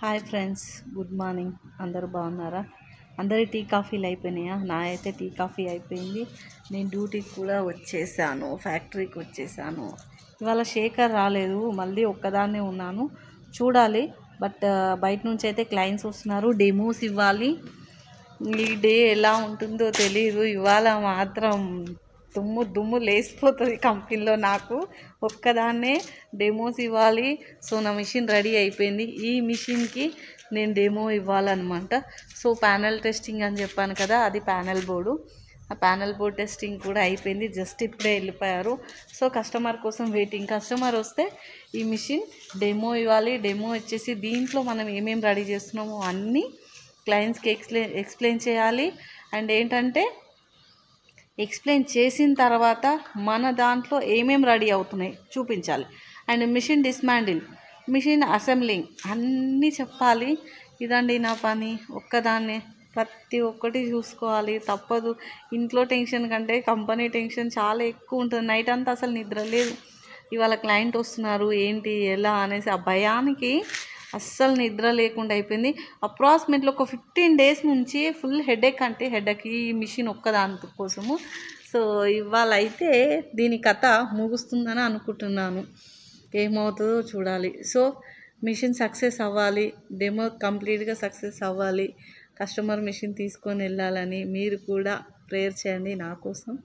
Hi friends, good morning. అందరూ బాగున్నారా? అందరి టీ కాఫీలు అయిపోయినాయా? నా అయితే టీ కాఫీ అయిపోయింది. నేను డ్యూటీకి కూడా వచ్చేసాను, ఫ్యాక్టరీకి వచ్చేసాను. ఇవాళ శేఖర్ రాలేదు, మళ్ళీ ఒక్కదాన్నే ఉన్నాను. చూడాలి, బట్ బయట నుంచి అయితే క్లయింట్స్ వస్తున్నారు, డెమోస్ ఇవ్వాలి. ఈ డే ఎలా ఉంటుందో తెలియదు. ఇవాళ మాత్రం దుమ్ము లేసిపోతుంది కంపెనీలో. నాకు ఒక్కదాన్నే డెమోస్ ఇవ్వాలి. సో నా మిషన్ రెడీ అయిపోయింది. ఈ మిషన్కి నేను డెమో ఇవ్వాలన్నమాట. సో ప్యానెల్ టెస్టింగ్ అని చెప్పాను కదా, అది ప్యానెల్ బోర్డు. ఆ ప్యానెల్ బోర్డ్ టెస్టింగ్ కూడా అయిపోయింది. జస్ట్ ఇప్పుడే వెళ్ళిపోయారు. సో కస్టమర్ కోసం వెయిటింగ్. కస్టమర్ వస్తే ఈ మిషన్ డెమో ఇవ్వాలి. డెమో వచ్చేసి దీంట్లో మనం ఏమేమి రెడీ చేస్తున్నామో అన్నీ క్లయింట్స్కి ఎక్స్ప్లెయిన్ చేయాలి. అండ్ ఏంటంటే ఎక్స్ప్లెయిన్ చేసిన తర్వాత మన దాంట్లో ఏమేమి రెడీ అవుతున్నాయి చూపించాలి. And machine dismantle, machine assembling అన్నీ చెప్పాలి. ఇదండి నా పని. ఒక్కదాన్నే ప్రతి ఒక్కటి చూసుకోవాలి, తప్పదు. ఇంట్లో టెన్షన్ కంటే కంపెనీ టెన్షన్ చాలా ఎక్కువ ఉంటుంది. నైట్ అంతా అసలు నిద్ర లేదు. ఇవాళ క్లయింట్ వస్తున్నారు, ఏంటి ఎలా అనేసి ఆ భయానికి అస్సలు నిద్ర లేకుండా అయిపోయింది. అప్రాక్సిమేట్లీ ఒక 15 days నుంచి ఫుల్ హెడేక్, అంటే హెడేక్ ఈ మిషన్ ఒక్కదాని కోసము. సో ఇవాళ అయితే దీని కథ ముగుస్తుందని అనుకుంటున్నాను. ఏమవుతుందో చూడాలి. సో మిషన్ సక్సెస్ అవ్వాలి, డెమో కంప్లీట్గా సక్సెస్ అవ్వాలి, కస్టమర్ మిషన్ తీసుకొని వెళ్ళాలని మీరు కూడా ప్రేయర్ చేయండి నా కోసం.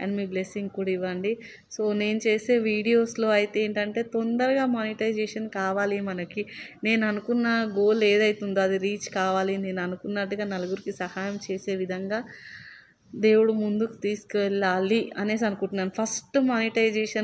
అండ్ మీ బ్లెస్సింగ్ కూడా ఇవ్వండి. సో నేను చేసే వీడియోస్లో అయితే ఏంటంటే తొందరగా మానిటైజేషన్ కావాలి మనకి. నేను అనుకున్న గోల్ ఏదైతుందో అది రీచ్ కావాలి. నేను అనుకున్నట్టుగా నలుగురికి సహాయం చేసే విధంగా దేవుడు ముందుకు తీసుకువెళ్ళాలి అనేసి అనుకుంటున్నాను. First monetisation